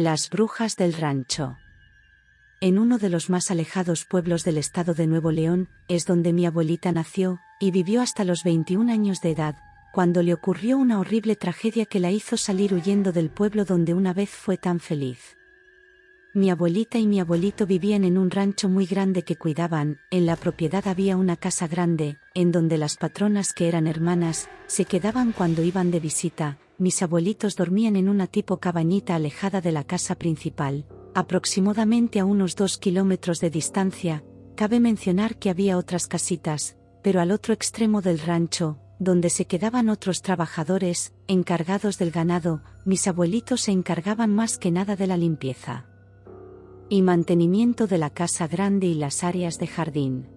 Las brujas del rancho. En uno de los más alejados pueblos del estado de Nuevo León, es donde mi abuelita nació, y vivió hasta los 21 años de edad, cuando le ocurrió una horrible tragedia que la hizo salir huyendo del pueblo donde una vez fue tan feliz. Mi abuelita y mi abuelito vivían en un rancho muy grande que cuidaban. En la propiedad había una casa grande, en donde las patronas, que eran hermanas, se quedaban cuando iban de visita. Mis abuelitos dormían en una tipo cabañita alejada de la casa principal, aproximadamente a unos 2 kilómetros de distancia. Cabe mencionar que había otras casitas, pero al otro extremo del rancho, donde se quedaban otros trabajadores, encargados del ganado. Mis abuelitos se encargaban más que nada de la limpieza y mantenimiento de la casa grande y las áreas de jardín.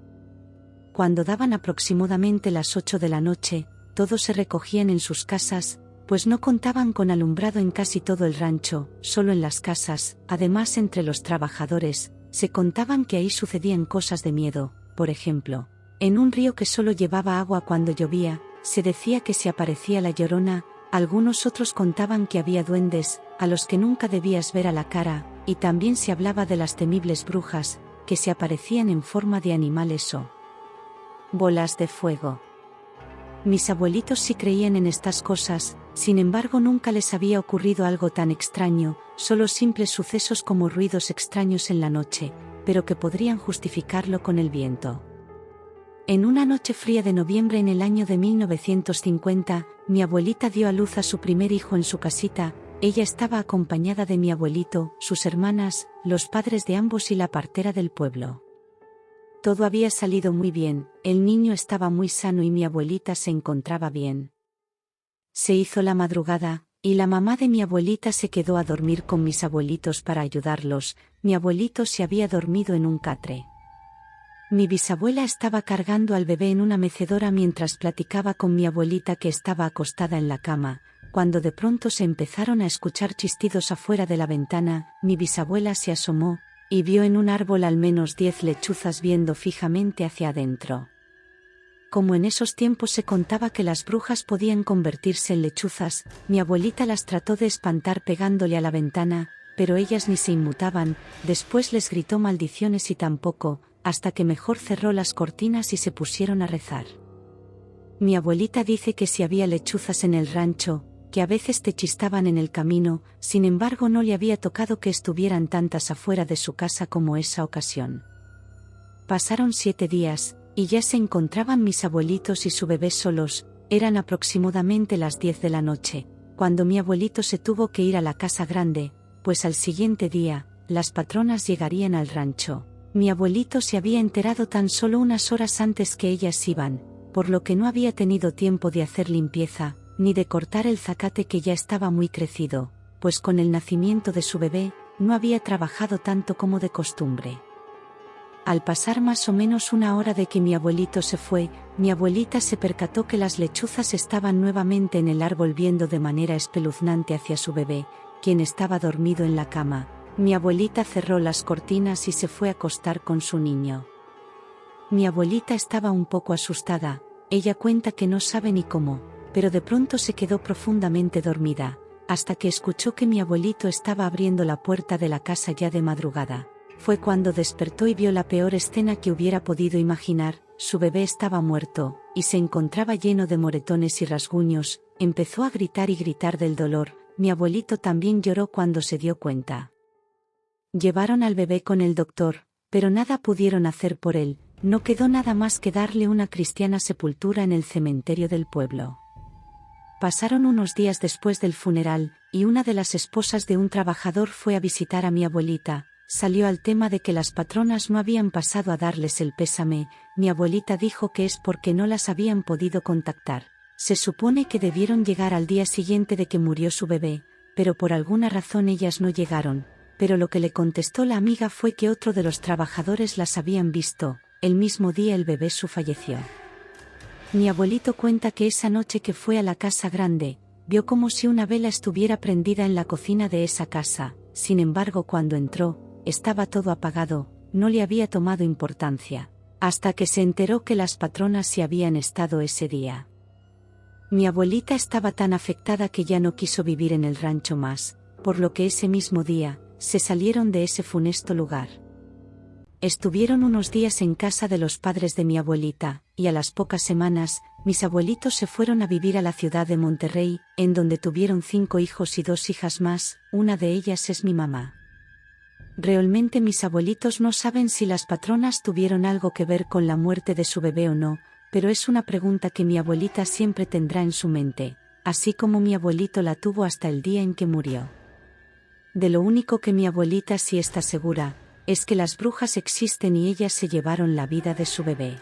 Cuando daban aproximadamente las 8 de la noche, todos se recogían en sus casas, pues no contaban con alumbrado en casi todo el rancho, solo en las casas. Además, entre los trabajadores, se contaban que ahí sucedían cosas de miedo. Por ejemplo, en un río que solo llevaba agua cuando llovía, se decía que se aparecía la Llorona. Algunos otros contaban que había duendes, a los que nunca debías ver a la cara, y también se hablaba de las temibles brujas, que se aparecían en forma de animales o bolas de fuego. Mis abuelitos sí creían en estas cosas, sin embargo nunca les había ocurrido algo tan extraño, solo simples sucesos como ruidos extraños en la noche, pero que podrían justificarlo con el viento. En una noche fría de noviembre en el año de 1950, mi abuelita dio a luz a su primer hijo en su casita. Ella estaba acompañada de mi abuelito, sus hermanas, los padres de ambos y la partera del pueblo. Todo había salido muy bien, el niño estaba muy sano y mi abuelita se encontraba bien. Se hizo la madrugada, y la mamá de mi abuelita se quedó a dormir con mis abuelitos para ayudarlos. Mi abuelito se había dormido en un catre. Mi bisabuela estaba cargando al bebé en una mecedora mientras platicaba con mi abuelita, que estaba acostada en la cama, cuando de pronto se empezaron a escuchar chistidos afuera de la ventana. Mi bisabuela se asomó, y vio en un árbol al menos 10 lechuzas viendo fijamente hacia adentro. Como en esos tiempos se contaba que las brujas podían convertirse en lechuzas, mi abuelita las trató de espantar pegándole a la ventana, pero ellas ni se inmutaban. Después les gritó maldiciones y tampoco, hasta que mejor cerró las cortinas y se pusieron a rezar. Mi abuelita dice que si había lechuzas en el rancho, que a veces te chistaban en el camino, sin embargo no le había tocado que estuvieran tantas afuera de su casa como esa ocasión. Pasaron 7 días, y ya se encontraban mis abuelitos y su bebé solos. Eran aproximadamente las 10 de la noche, cuando mi abuelito se tuvo que ir a la casa grande, pues al siguiente día, las patronas llegarían al rancho. Mi abuelito se había enterado tan solo unas horas antes que ellas iban, por lo que no había tenido tiempo de hacer limpieza, ni de cortar el zacate que ya estaba muy crecido, pues con el nacimiento de su bebé, no había trabajado tanto como de costumbre. Al pasar más o menos una hora de que mi abuelito se fue, mi abuelita se percató que las lechuzas estaban nuevamente en el árbol viendo de manera espeluznante hacia su bebé, quien estaba dormido en la cama. Mi abuelita cerró las cortinas y se fue a acostar con su niño. Mi abuelita estaba un poco asustada. Ella cuenta que no sabe ni cómo, pero de pronto se quedó profundamente dormida, hasta que escuchó que mi abuelito estaba abriendo la puerta de la casa ya de madrugada. Fue cuando despertó y vio la peor escena que hubiera podido imaginar. Su bebé estaba muerto, y se encontraba lleno de moretones y rasguños. Empezó a gritar y gritar del dolor. Mi abuelito también lloró cuando se dio cuenta. Llevaron al bebé con el doctor, pero nada pudieron hacer por él. No quedó nada más que darle una cristiana sepultura en el cementerio del pueblo. Pasaron unos días después del funeral, y una de las esposas de un trabajador fue a visitar a mi abuelita. Salió al tema de que las patronas no habían pasado a darles el pésame. Mi abuelita dijo que es porque no las habían podido contactar. Se supone que debieron llegar al día siguiente de que murió su bebé, pero por alguna razón ellas no llegaron. Pero lo que le contestó la amiga fue que otro de los trabajadores las habían visto. El mismo día el bebé falleció. Mi abuelito cuenta que esa noche que fue a la casa grande, vio como si una vela estuviera prendida en la cocina de esa casa. Sin embargo, cuando entró, estaba todo apagado. No le había tomado importancia, hasta que se enteró que las patronas sí habían estado ese día. Mi abuelita estaba tan afectada que ya no quiso vivir en el rancho más. por lo que ese mismo día, se salieron de ese funesto lugar. Estuvieron unos días en casa de los padres de mi abuelita, y a las pocas semanas, mis abuelitos se fueron a vivir a la ciudad de Monterrey, en donde tuvieron 5 hijos y 2 hijas más, una de ellas es mi mamá. Realmente mis abuelitos no saben si las patronas tuvieron algo que ver con la muerte de su bebé o no, pero es una pregunta que mi abuelita siempre tendrá en su mente, así como mi abuelito la tuvo hasta el día en que murió. De lo único que mi abuelita sí está segura, es que las brujas existen y ellas se llevaron la vida de su bebé.